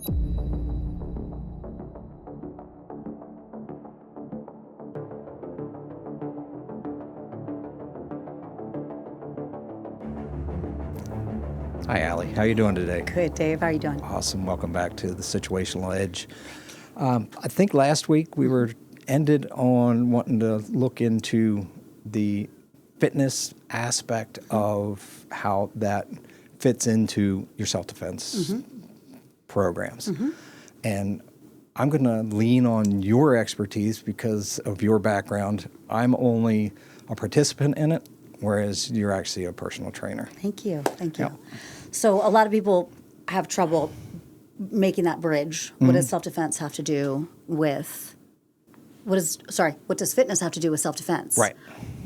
Hi, Allie. How you doing today? Good, Dave. How are you doing? Awesome. Welcome back to the Situational Edge. I think last week we were ended on wanting to look into the fitness aspect of how that fits into your self-defense programs. And I'm going to lean on your expertise because of your background. I'm only a participant in it, whereas you're actually a personal trainer. Thank you. Thank you. Yep. So a lot of people have trouble making that bridge. What does self-defense have to do with what does fitness have to do with self-defense? Right.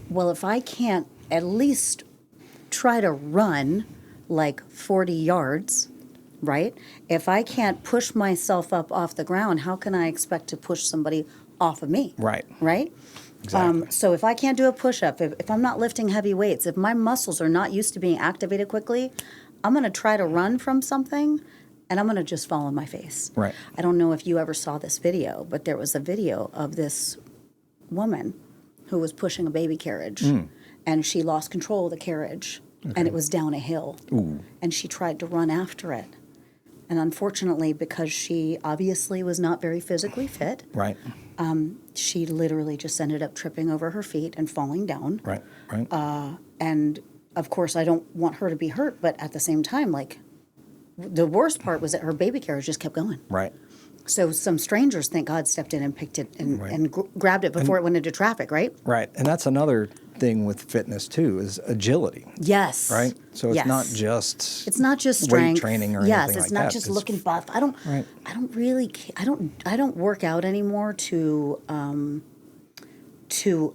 Well, if I can't at least try to run like 40 yards, right? If I can't push myself up off the ground, how can I expect to push somebody off of me? Right. Right? Exactly. So if I can't do a push-up, if I'm not lifting heavy weights, if my muscles are not used to being activated quickly, I'm going to try to run from something, and I'm going to just fall on my face. Right. I don't know if you ever saw this video, but there was a video of this woman who was pushing a baby carriage, and she lost control of the carriage, and it was down a hill. Ooh. And she tried to run after it. And unfortunately, because she obviously was not very physically fit, Right. she literally just ended up tripping over her feet and falling down. Right. Right. And of course, I don't want her to be hurt, but at the same time, like, the worst part was that her baby carriage just kept going. Right. So some strangers, thank God, stepped in and picked it and, Right. and grabbed it before it went into traffic, right? Right. And that's another thing with fitness too, is agility. Yes. Right. So it's Yes. not just It's not just weight strength. training or yes, anything it's like not that. just It's- looking buff. I don't really. I don't work out anymore to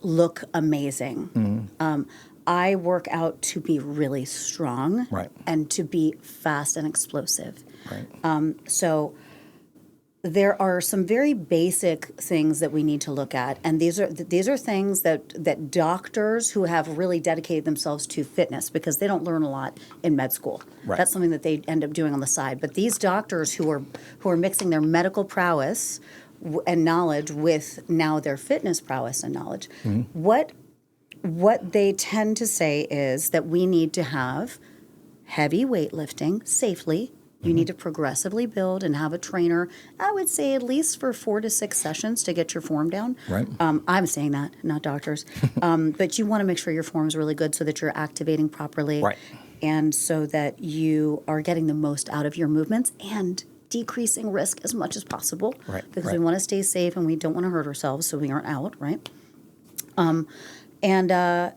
look amazing. I work out to be really strong. Right. And to be fast and explosive. Right. So there are some very basic things that we need to look at, and these are things that doctors who have really dedicated themselves to fitness, because they don't learn a lot in med school. Right. That's something that they end up doing on the side. But these doctors who are mixing their medical prowess and knowledge with now their fitness prowess and knowledge, what they tend to say is that we need to have heavy weightlifting safely. You need to progressively build and have a trainer, I would say at least for 4 to 6 sessions to get your form down. Right. I'm saying that, not doctors. But you want to make sure your form is really good so that you're activating properly. Right. And so that you are getting the most out of your movements and decreasing risk as much as possible. Right, Because right. we want to stay safe and we don't want to hurt ourselves so we aren't out, right?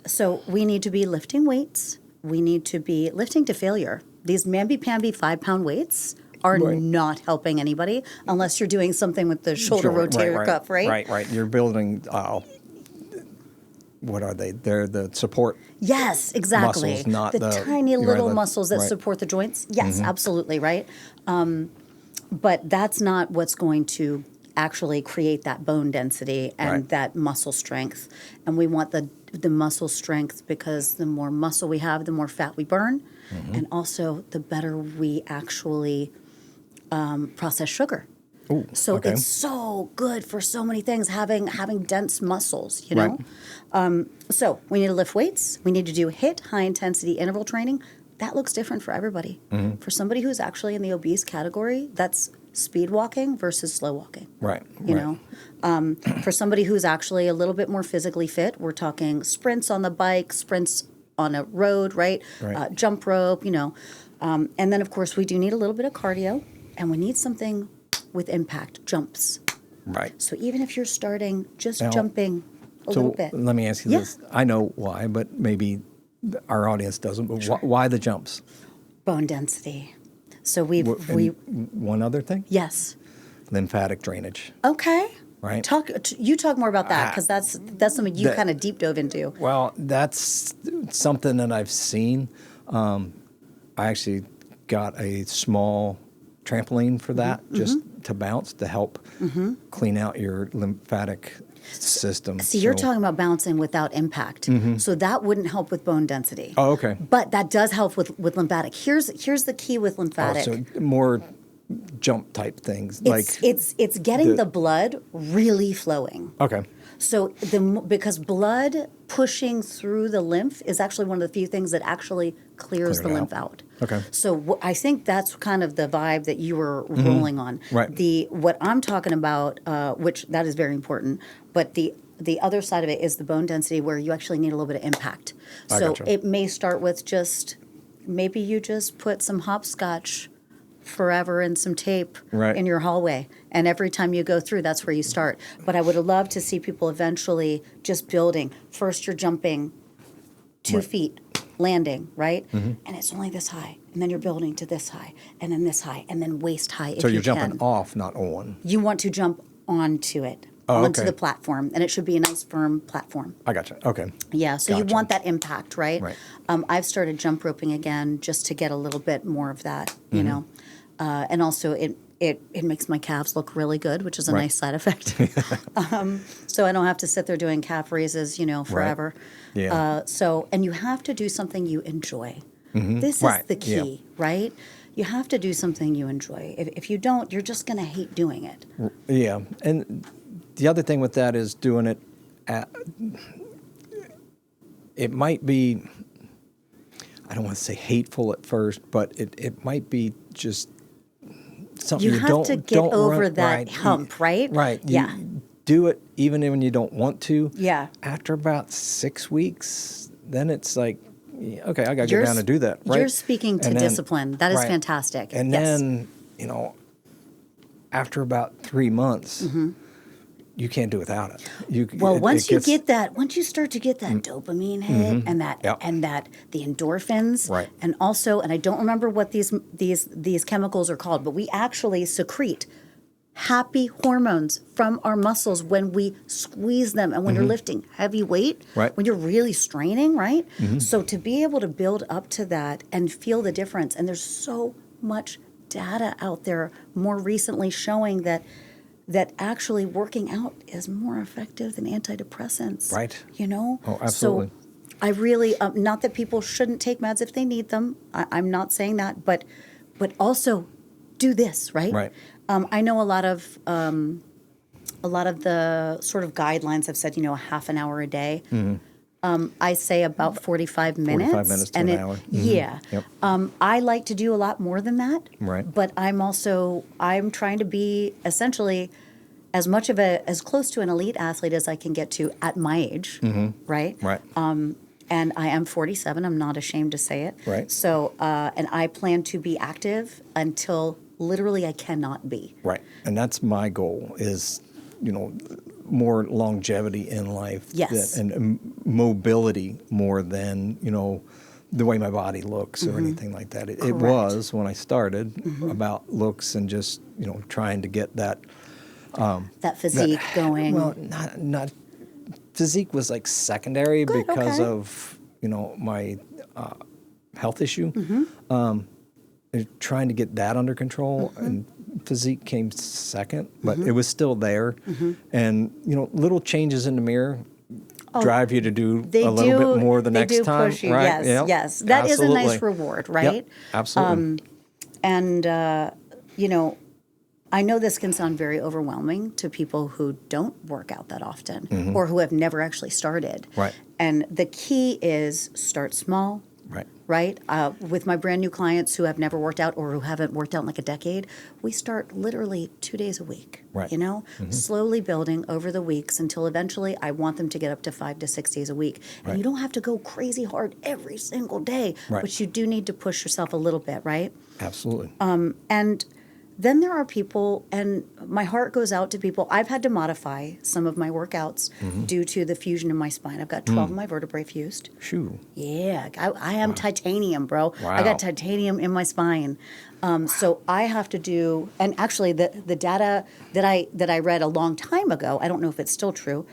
So we need to be lifting weights. We need to be lifting to failure. These mamby-pamby 5-pound weights are Right. not helping anybody unless you're doing something with the shoulder Sure. rotator cuff, right? Right. You're building, what are they? They're the support. Yes, exactly. Muscles, not the the- tiny you're little the- muscles that right. support the joints. Yes, absolutely, right? But that's not what's going to actually create that bone density and Right. that muscle strength. And we want the muscle strength because the more muscle we have, the more fat we burn. And also the better we actually process sugar. Ooh, So okay. it's so good for so many things, having dense muscles, you know? So we need to lift weights. We need to do HIIT, high-intensity interval training. That looks different for everybody. For somebody who's actually in the obese category, that's speed walking versus slow walking. Right. You right. know, for somebody who's actually a little bit more physically fit, we're talking sprints on the bike, sprints on a road, right? Right. Jump rope, you know. And then, of course, we do need a little bit of cardio, and we need something with impact, jumps. Right. So even if you're starting just Now, jumping a So little bit. let me ask you Yeah. this. I know why, but maybe our audience doesn't. But why the jumps? Bone density. So And one other thing? yes. Lymphatic drainage. Okay. Right. You talk more about that because that's something you kind of deep dove into. Well, that's something that I've seen. I actually got a small trampoline for that, just to bounce, to help clean out your lymphatic system. See, you're talking about bouncing without impact. So that wouldn't help with bone density. Oh, okay. But that does help with lymphatic. Here's the key with lymphatic. So more jump type things. It's getting the blood really flowing. Okay. So because blood pushing through the lymph is actually one of the few things that actually clears the lymph out. Okay. So I think that's kind of the vibe that you were rolling on. Right. What I'm talking about, which that is very important, but the other side of it is the bone density where you actually need a little bit of impact. So gotcha. it may start with maybe you just put some hopscotch forever and some tape in your hallway. And every time you go through, that's where you start. But I would love to see people eventually just building. First, you're jumping 2 feet, landing, right? And it's only this high. And then you're building to this high, and then this high, and then waist high if you can. So you're jumping off, not on. You want to jump onto it, onto the platform. And it should be a nice, firm platform. I gotcha. Okay. Yeah, so you want that impact, right? Right. I've started jump roping again just to get a little bit more of that, you know. And also it makes my calves look really good, which is a nice side effect. So I don't have to sit there doing calf raises, forever. Right. Yeah. And you have to do something you enjoy. This is the key, right? You have to do something you enjoy. If you don't, you're just going to hate doing it. Yeah. And the other thing with that is doing it it might be, I don't want to say hateful at first, but it might be just something you have to get over that hump, right? Right. Yeah. You do it even when you don't want to. Yeah. After about 6 weeks, then it's like, okay, I got to go down and do that, right? You're speaking to discipline. That is fantastic. And then, after about 3 months, you can't do without it. Once you start to get that dopamine hit and that the endorphins, right. And also, and I don't remember what these chemicals are called, but we actually secrete happy hormones from our muscles when we squeeze them and when you're lifting heavy weight, right. When you're really straining, right? So to be able to build up to that and feel the difference, and there's so much data out there more recently showing that actually working out is more effective than antidepressants. Right. Oh, absolutely. So I really, not that people shouldn't take meds if they need them. I'm not saying that, but also do this, right? Right. I know a lot of the sort of guidelines have said, a half an hour a day. I say about 45 minutes. 45 minutes to an hour. Yeah. Yep. I like to do a lot more than that. Right. But I'm trying to be essentially as close to an elite athlete as I can get to at my age. Right. Right. And I am 47. I'm not ashamed to say it. Right. So, and I plan to be active until literally I cannot be. Right. And that's my goal is, more longevity in life. Yes. And mobility more than, the way my body looks or anything like that. It was, when I started, about looks and just, trying to get that. That physique going. Well, not physique was like secondary because of, my health issue. Trying to get that under control, and physique came second, but it was still there. And little changes in the mirror drive you to do a little bit more the next time, push you. right? Yes, yes, that absolutely. is a nice reward, right? Yep, absolutely. I know this can sound very overwhelming to people who don't work out that often or who have never actually started. Right. And the key is start small. Right? With my brand new clients who have never worked out or who haven't worked out in like a decade, we start literally 2 days a week, slowly building over the weeks until eventually I want them to get up to 5 to 6 days a week. And you don't have to go crazy hard every single day, but you do need to push yourself a little bit, right? Absolutely. And then there are people, and my heart goes out to people. I've had to modify some of my workouts due to the fusion in my spine. I've got 12 of my vertebrae fused. Shoo. Yeah, I am titanium, bro. Wow. I got titanium in my spine. So I have to do, and actually the data that I read a long time ago, I don't know if it's still true,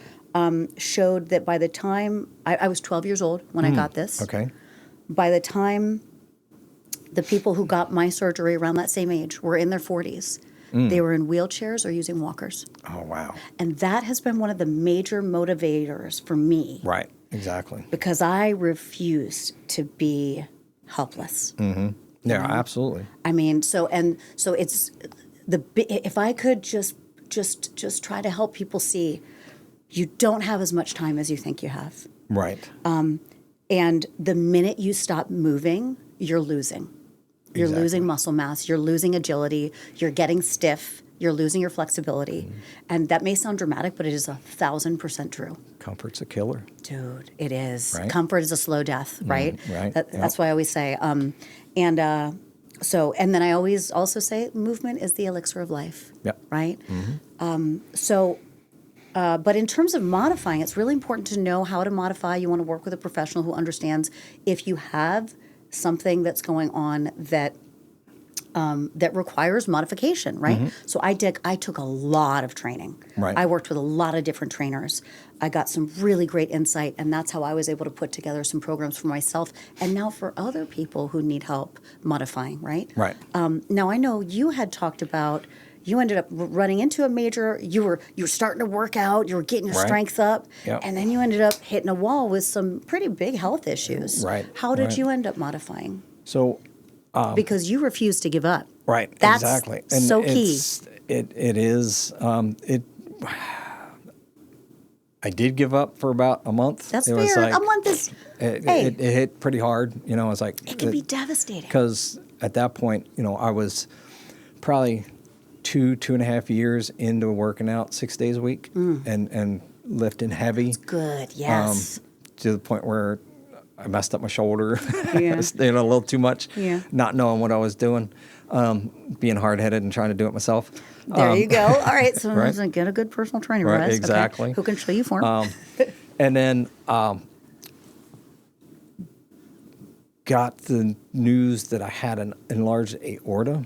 showed that by the time, I was 12 years old when I got this. Okay. By the time the people who got my surgery around that same age were in their 40s. They were in wheelchairs or using walkers. Oh, wow. And that has been one of the major motivators for me. Right, exactly. Because I refuse to be helpless. Yeah, absolutely. I mean, so it's if I could just try to help people see, you don't have as much time as you think you have. Right. And the minute you stop moving, you're losing. You're Exactly. losing muscle mass. You're losing agility. You're getting stiff. You're losing your flexibility. And that may sound dramatic, but it is 1,000% true. Comfort's a killer. Dude, it is. Right. Comfort is a slow death, right? Right. That's why I always say. So, and then I always also say movement is the elixir of life. Yep. Right? But in terms of modifying, it's really important to know how to modify. You want to work with a professional who understands if you have something that's going on that that requires modification, right? So I took a lot of training. Right. I worked with a lot of different trainers. I got some really great insight, and that's how I was able to put together some programs for myself and now for other people who need help modifying, right? Right. Now I know you had talked about you ended up running into a major. You were starting to work out. You were getting your Right. strength up, Yep. and then you ended up hitting a wall with some pretty big health issues. Right. How did Right. you end up modifying? So Because you refused to give up. right. That's exactly. so key. It is. I did give up for about a month. That's it was fair. like, A month is hey. It hit pretty hard. You know, I was like, It can be devastating. because at that point, you know, I was probably 2.5 years into working out 6 days a week and lifting heavy. Good. Yes. To the point where I messed up my shoulder, Yeah. you know, a little too much, Yeah. not knowing what I was doing, being hard-headed and trying to do it myself. There you go. All right. So right. get a good personal trainer, Right, Russ. Okay. exactly. Who can show you form? And then got the news that I had an enlarged aorta.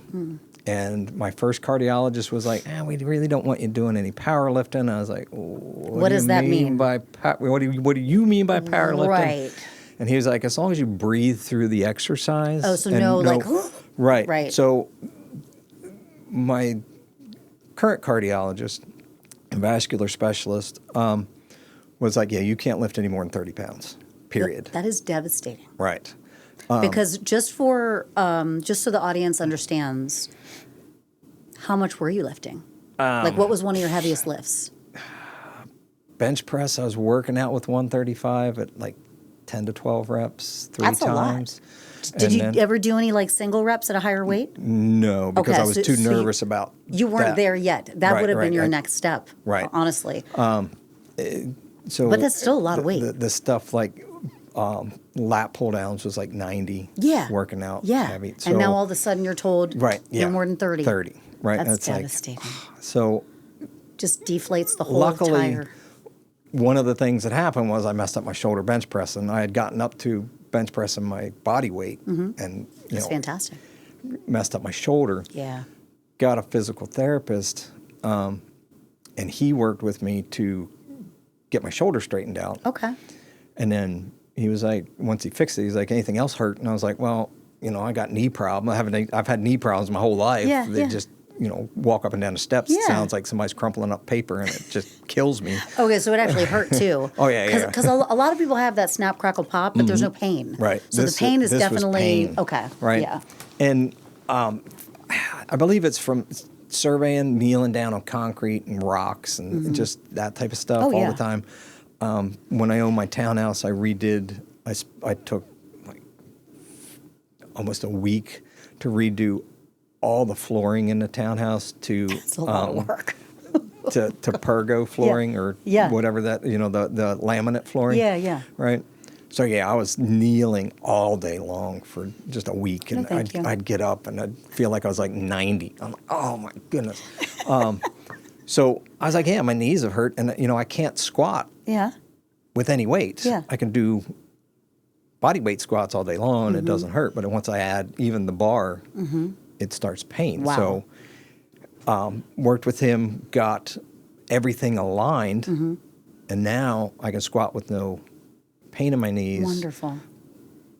And my first cardiologist was like, we really don't want you doing any powerlifting. I was like, what does that mean? What do you mean by powerlifting? Right. And he was like, as long as you breathe through the exercise. Oh, so and right. Right. So my current cardiologist and vascular specialist was like, you can't lift any more than 30 pounds, period. That is devastating. Right. Because just so the audience understands, how much were you lifting? Like, what was one of your heaviest lifts? Bench press, I was working out with 135 at like 10 to 12 reps, three That's a lot. times. Did you ever do any like single reps at a higher weight? No, because Okay, I was too nervous about You weren't that. there yet. That Right, would have been right, your I- next step, Right. honestly. So, But that's still a lot of weight. The stuff like lat pull downs was like 90. Yeah. Working out Yeah. heavy. And now all of a sudden you're told right, you're more than 30. 30, right? That's And it's devastating. like, so Just deflates the whole luckily, entire. one of the things that happened was I messed up my shoulder bench press, and I had gotten up to bench pressing my body weight, and That's fantastic. messed up my shoulder. Yeah. Got a physical therapist, and he worked with me to get my shoulder straightened out. Okay. And then he was like, once he fixed it, he's like, anything else hurt? And I was like, well, I got knee problem. I've had knee problems my whole life. Yeah, They yeah. just, walk up and down the steps. It Yeah. sounds like somebody's crumpling up paper, and it just kills me. Okay, so it actually hurt too. Oh, yeah. Because a lot of people have that snap, crackle, pop, but there's no pain. Right. So the pain is this was definitely pain, okay. Right. Yeah. And I believe it's from surveying, kneeling down on concrete and rocks and just that type of stuff Oh, all yeah. the time. When I owned my townhouse, I took like almost a week to redo all the flooring in the townhouse to It's a lot of work. to pergo flooring or Yeah. whatever that the laminate flooring. Yeah, yeah. Right. So I was kneeling all day long for just a week, and thank you. I'd get up and I'd feel like I was like 90. I'm like, oh my goodness. So I was like, my knees have hurt, and I can't squat Yeah. with any weight. Yeah. I can do body weight squats all day long, and it doesn't hurt. But once I add even the bar, it starts pain. Wow. So worked with him, got everything aligned, and now I can squat with no pain in my knees. Wonderful.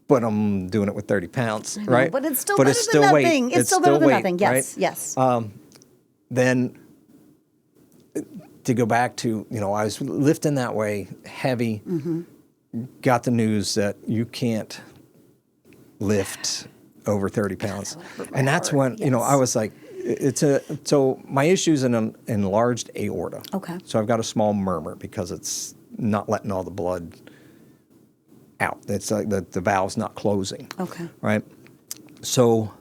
But I'm doing it with 30 pounds, know, right? but it's still better than weight. nothing. It's still better than weight, nothing. right? Yes, yes. Then to go back to, I was lifting that way, heavy, got the news that you can't lift over 30 pounds. that would hurt my And that's heart. when, I was like, So my issue is an enlarged aorta. Okay. So I've got a small murmur because it's not letting all the blood out. It's like the valve's not closing. Okay. Right. So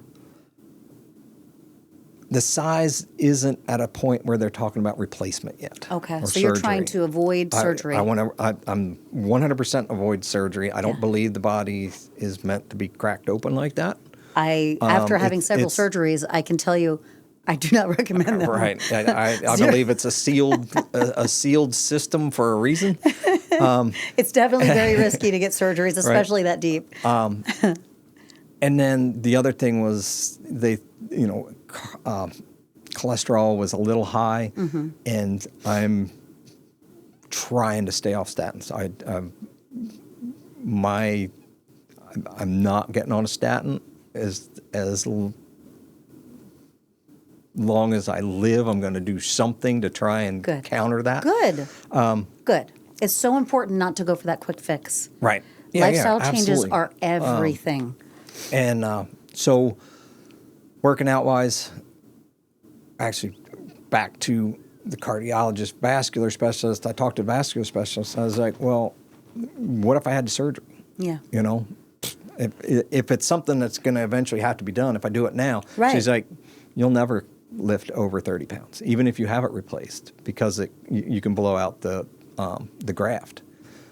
the size isn't at a point where they're talking about replacement yet. Okay. Or So you're trying surgery. to avoid surgery. I'm 100% avoid surgery. I don't believe the body is meant to be cracked open like that. After having several surgeries, I can tell you, I do not recommend them. Right. I believe it's a sealed system for a reason. It's definitely very risky to get surgeries, especially that deep. And then the other thing was cholesterol was a little high, and I'm trying to stay off statins. I'm not getting on a statin as long as I live. I'm going to do something to try and counter that. Good. Good. It's so important not to go for that quick fix. Right. Lifestyle changes absolutely. are everything. And so working out wise, actually back to the cardiologist, vascular specialist, I talked to vascular specialist. I was like, well, what if I had surgery? Yeah. If it's something that's going to eventually have to be done, if I do it now, she's like, you'll never lift over 30 pounds, even if you have it replaced, because you can blow out the graft.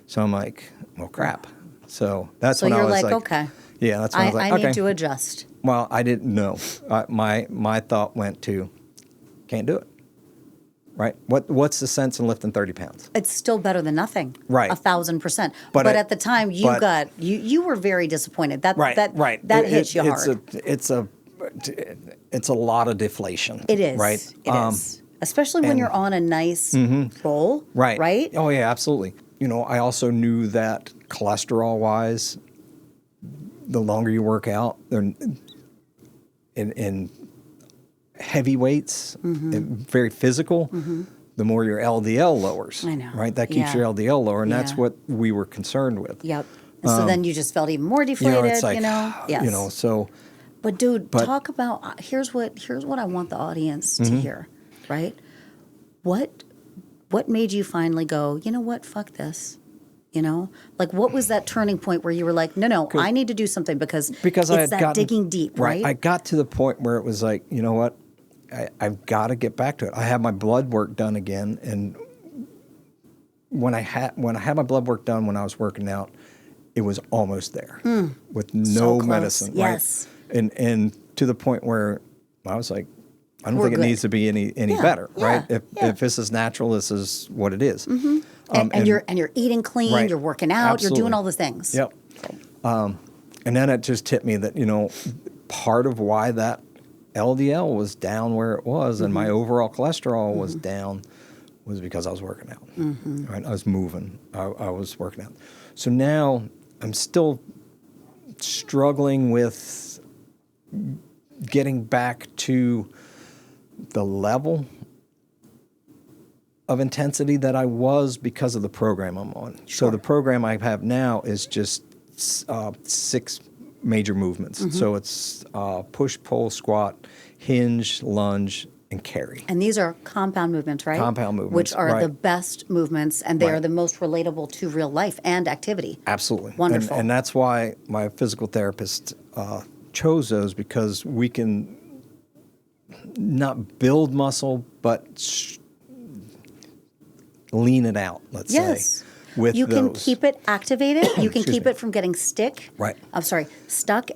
So I'm like, well, crap. So that's when I was like, okay. Yeah, that's when I was like, I okay. need to adjust. Well, I didn't know. My thought went to, can't do it. Right? What's the sense in lifting 30 pounds? It's still better than nothing. Right. 1,000%. But at the time, you were very disappointed. That hit you hard. It's a lot of deflation. It is. Right. It is. Especially when you're on a nice roll. Right. Right. Oh yeah, absolutely. I also knew that cholesterol wise, the longer you work out, they're in heavy weights, very physical, the more your LDL lowers. I know. Right? That keeps your LDL lower, and that's what we were concerned with. Yep. And so then you just felt even more deflated, it's like, Yes. So. But dude, talk about here's what I want the audience to hear, right? What made you finally go, you know what, fuck this? Like what was that turning point where you were like, no, I need to do something because I had gotten digging deep, right? I got to the point where it was like, you know what, I've got to get back to it. I had my blood work done again, and when I had my blood work done when I was working out, it was almost there with no medicine, yes. right? And to the point where I was like, I don't think it needs to be any better, right? If this is natural, this is what it is. And you're eating clean, right. you're working out, Absolutely. you're doing all the things. Yep. And then it just hit me that, part of why that LDL was down where it was and my overall cholesterol was down was because I was working out. Right? I was moving. I was working out. So now I'm still struggling with getting back to the level of intensity that I was because of the program I'm on. Sure. So the program I have now is just 6 major movements. So it's push, pull, squat, hinge, lunge, and carry. And these are compound movements, right? Compound movements, which are right. the best movements, and they are the most relatable to real life and activity. Absolutely. Wonderful. And that's why my physical therapist chose those, because we can not build muscle, but lean it out, let's say. With you can those. keep it activated. You can keep it from getting stuck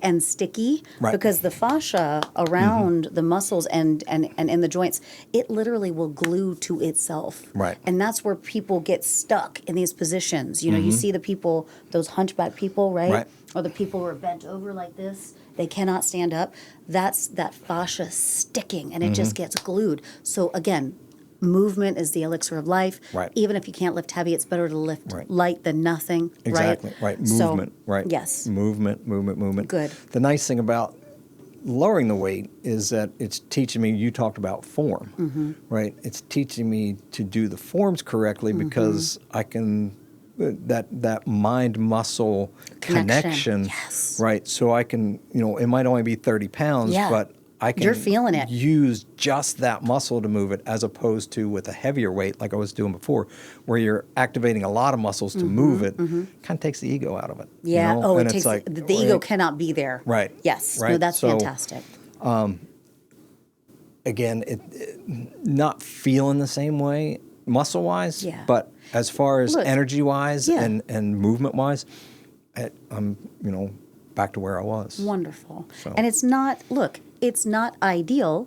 and sticky. Right. Because the fascia around the muscles and in the joints, it literally will glue to itself. Right. And that's where people get stuck in these positions. You see the people, those hunchback people, right? Or the people who are bent over like this. They cannot stand up. That's that fascia sticking, and it just gets glued. So again, movement is the elixir of life. Right. Even if you can't lift heavy, it's better to lift light than nothing. Exactly. Right. Movement. Right. Yes. Movement. Good. The nice thing about lowering the weight is that it's teaching me, you talked about form, right? It's teaching me to do the forms correctly because I can, that mind-muscle connection, Yes. right? So I can, it might only be 30 pounds, but I can You're feeling it. use just that muscle to move it, as opposed to with a heavier weight like I was doing before, where you're activating a lot of muscles to move it. Kind of takes the ego out of it. Yeah. You know? Oh, And it it's takes like, the ego cannot be there. Right. Yes. Right. No, that's So, fantastic. Again, not feeling the same way muscle wise, Yeah. but as far as Look, energy wise yeah. and movement wise, I'm back to where I was. Wonderful. So- And it's not ideal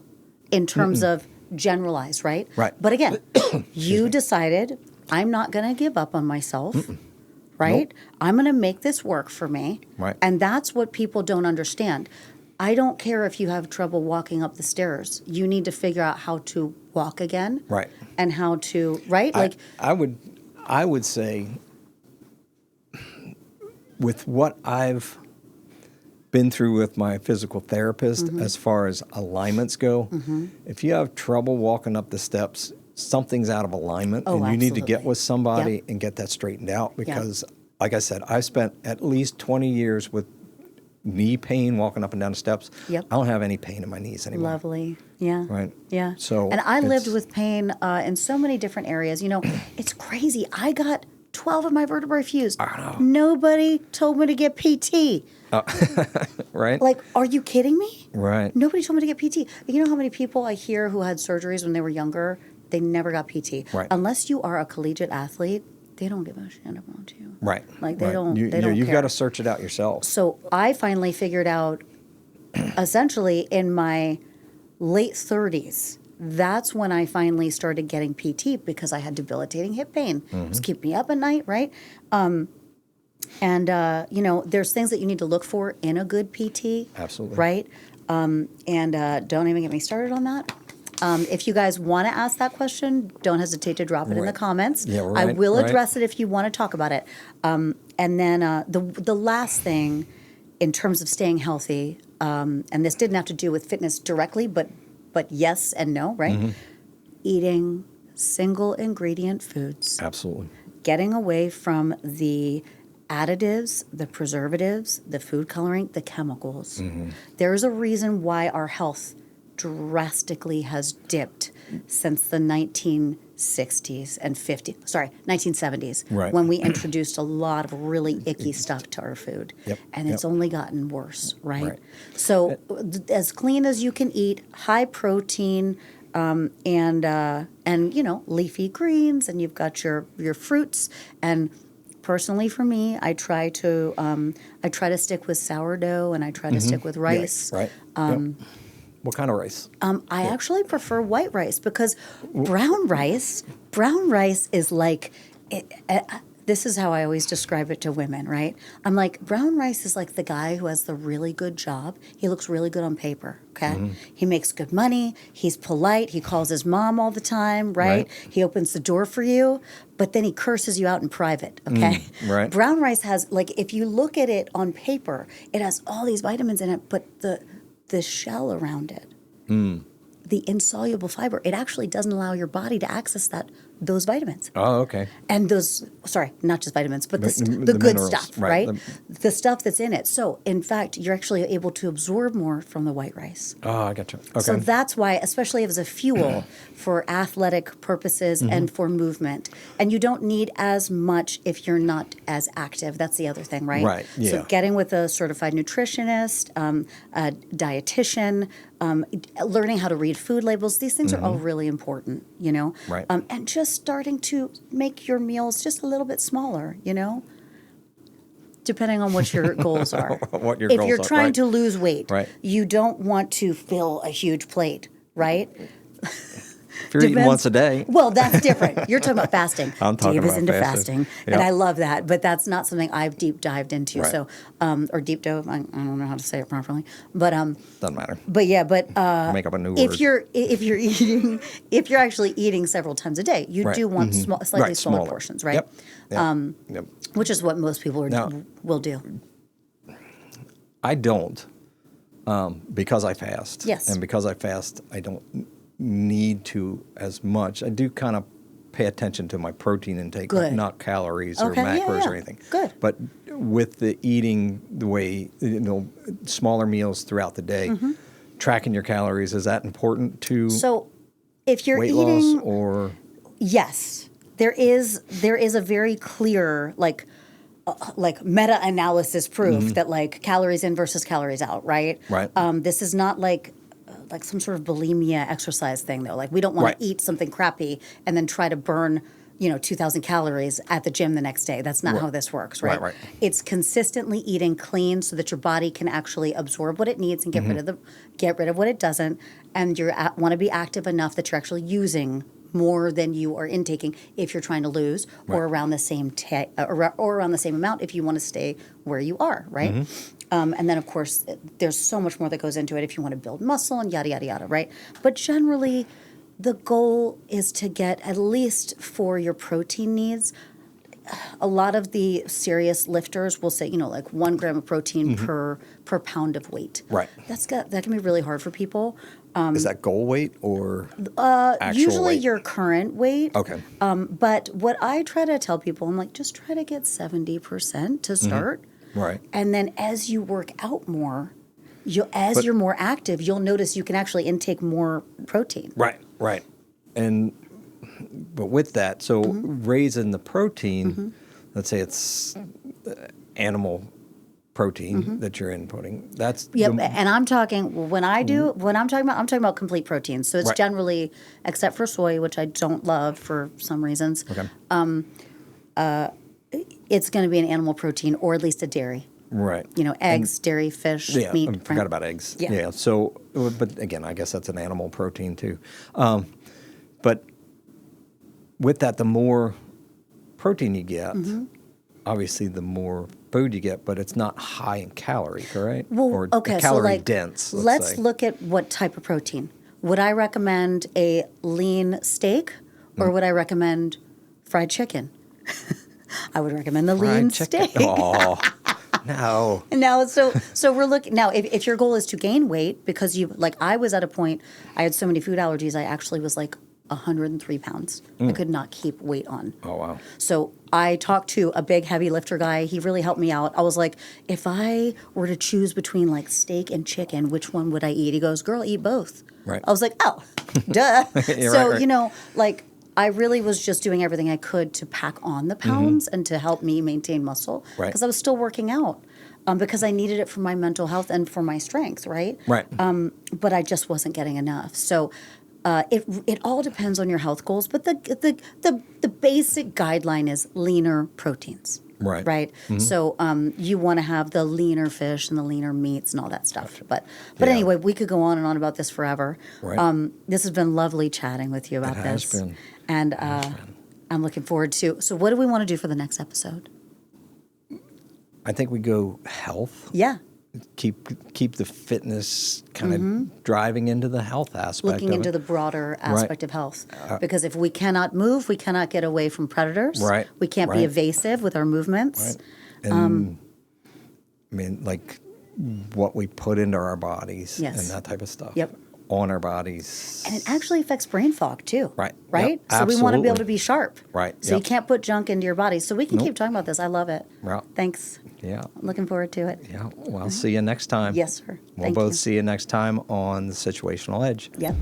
in terms of generalized, right? Right. But again, you decided, I'm not going to give up on myself, right? Nope. I'm going to make this work for me. Right. And that's what people don't understand. I don't care if you have trouble walking up the stairs. You need to figure out how to walk again. Right. And how to, right? I would say, with what I've been through with my physical therapist, as far as alignments go, if you have trouble walking up the steps, something's out of alignment, Oh, and you need to get absolutely. with somebody Yep. and get that straightened out. Because, like I said, I've spent at least 20 years with knee pain walking up and down the steps. Yep. I don't have any pain in my knees anymore. Lovely. Yeah. Right. Yeah. So and I lived it's- with pain in so many different areas. It's crazy. I got 12 of my vertebrae fused. I know. Nobody told me to get PT. Right? Like, are you kidding me? Right. Nobody told me to get PT. You know how many people I hear who had surgeries when they were younger, they never got PT. Right. Unless you are a collegiate athlete, they don't give a shit about you. Right. Like, they right. don't You've care. got to search it out yourself. So I finally figured out, essentially in my late 30s, that's when I finally started getting PT because I had debilitating hip pain. It was keeping me up at night, right? There's things that you need to look for in a good PT. Absolutely. Right? Don't even get me started on that. If you guys want to ask that question, don't hesitate to drop it in the Right. comments. Yeah, I right, will right. address it if you want to talk about it. And then the last thing, in terms of staying healthy, and this didn't have to do with fitness directly, but yes and no, right? Eating single ingredient foods, Absolutely. getting away from the additives, the preservatives, the food coloring, the chemicals. There's a reason why our health drastically has dipped since the 1960s and 1970s, Right. when we introduced a lot of really icky stuff to our food. Yep, And it's yep. only gotten worse, right? Right. So as clean as you can eat, high protein, and leafy greens, and you've got your fruits. And personally, for me, I try to stick with sourdough, and I try to stick with rice. Yeah, right. Yep. What kind of rice? I actually prefer white rice because brown rice is like, this is how I always describe it to women, right? I'm like, brown rice is like the guy who has the really good job. He looks really good on paper, okay? He makes good money. He's polite. He calls his mom all the time, right? He opens the door for you, but then he curses you out in private, okay? right. Brown rice has, like, if you look at it on paper, it has all these vitamins in it, but the shell around it, the insoluble fiber, it actually doesn't allow your body to access those vitamins. Oh, okay. And not just vitamins, but the the good minerals, stuff, right. right? The stuff that's in it. So, in fact, you're actually able to absorb more from the white rice. Oh, I got you. Okay. So that's why, especially as a fuel for athletic purposes and for movement, and you don't need as much if you're not as active. That's the other thing, right? Right, So yeah. getting with a certified nutritionist, a dietitian, learning how to read food labels, these things are all really important, Right. And just starting to make your meals just a little bit smaller, depending on what your goals are. What your if goals you're are, trying right. to lose weight, Right. you don't want to fill a huge plate, right? If you're eating Depends- once a day, Well, that's different. You're talking about fasting. I'm talking Dave is about into fasting. fasting, and Yeah. I love that. But that's not something I've deep dived into. Right. So, or deep dove. I don't know how to say it properly. But doesn't matter. Make up a new if word. you're eating, if you're actually eating several times a day, you Right. do want slightly Right, smaller smaller. portions, right? Yep. Yep. Which is what most people Now- will do. I don't, because I fast. Yes. And because I fast, I don't need to as much. I do kind of pay attention to my protein intake, Good. not calories Okay, or yeah, macros yeah. or anything. Good. But with the eating the way, smaller meals throughout the day, tracking your calories, is that important to So if you're weight eating, loss or? yes, there is a very clear like meta-analysis proof that like calories in versus calories out, right? Right. This is not like some sort of bulimia exercise thing though. Like we don't want Right. to eat something crappy and then try to burn 2,000 calories at the gym the next day. That's not how this works, right? Right. It's consistently eating clean so that your body can actually absorb what it needs and get rid of what it doesn't, and you want to be active enough that you're actually using more than you are intaking if you're trying to lose, or around the same or around the same amount if you want to stay where you are, right? And then of course there's so much more that goes into it if you want to build muscle and yada yada yada, right? But generally, the goal is to get, at least for your protein needs, a lot of the serious lifters will say, like 1 gram of protein per pound of weight. Right. That can be really hard for people. Is that goal weight or actual Usually weight? your current weight. Okay. But what I try to tell people, I'm like, just try to get 70% to start. Right. And then as you work out more, you're more active, you'll notice you can actually intake more protein. Right. But with that, so raising the protein, let's say it's animal protein that you're inputting. That's And I'm talking when I'm talking about complete protein. So it's Right. generally, except for soy, which I don't love for some reasons. Okay. It's going to be an animal protein or at least a dairy. Right. Eggs, dairy, fish, Yeah, meat. I forgot about eggs. Yeah. So, but again, I guess that's an animal protein too. But with that, the more protein you get, obviously the more food you get, but it's not high in calorie, correct? Well, or okay, calorie so like, dense. Let's say. look at what type of protein. Would I recommend a lean steak or would I recommend fried chicken? I would recommend the lean Fried chicken. steak. Oh, no. Now, so we're looking now. If your goal is to gain weight, because I was at a point, I had so many food allergies. I actually was like 103 pounds. I could not keep weight on. Oh, wow. So I talked to a big heavy lifter guy. He really helped me out. I was like, if I were to choose between like steak and chicken, which one would I eat? He goes, girl, eat both. Right. I was like, oh, duh. Yeah, So, right. I really was just doing everything I could to pack on the pounds and to help me maintain muscle. Right. Because I was still working out. Because I needed it for my mental health and for my strength, right? Right. But I just wasn't getting enough. So it all depends on your health goals. But the basic guideline is leaner proteins. Right. Right. So you want to have the leaner fish and the leaner meats and all that stuff. But anyway, we could go on and on about this forever. Right. This has been lovely chatting with you about It has this. been. And I'm looking forward to. So what do we want to do for the next episode? I think we go health. Yeah. Keep the fitness kind of driving into the health aspect. Looking of into it. the broader aspect of health. Because if we cannot move, we cannot get away from predators. Right. We can't be Right. evasive with our movements. Right. And I mean, like what we put into our bodies Yes. and that type of stuff. Yep. On our bodies. And it actually affects brain fog too. Right. Right? Yep, So we want to be able absolutely. to be sharp. Right. So you Yep. can't put junk into your body. So we can keep talking about this. I love it. Right. Thanks. Yeah. I'm looking forward to it. Yeah. Well, I'll see you next time. Yes, sir. We'll Thank both you. see you next time on the Situational Edge. Yep.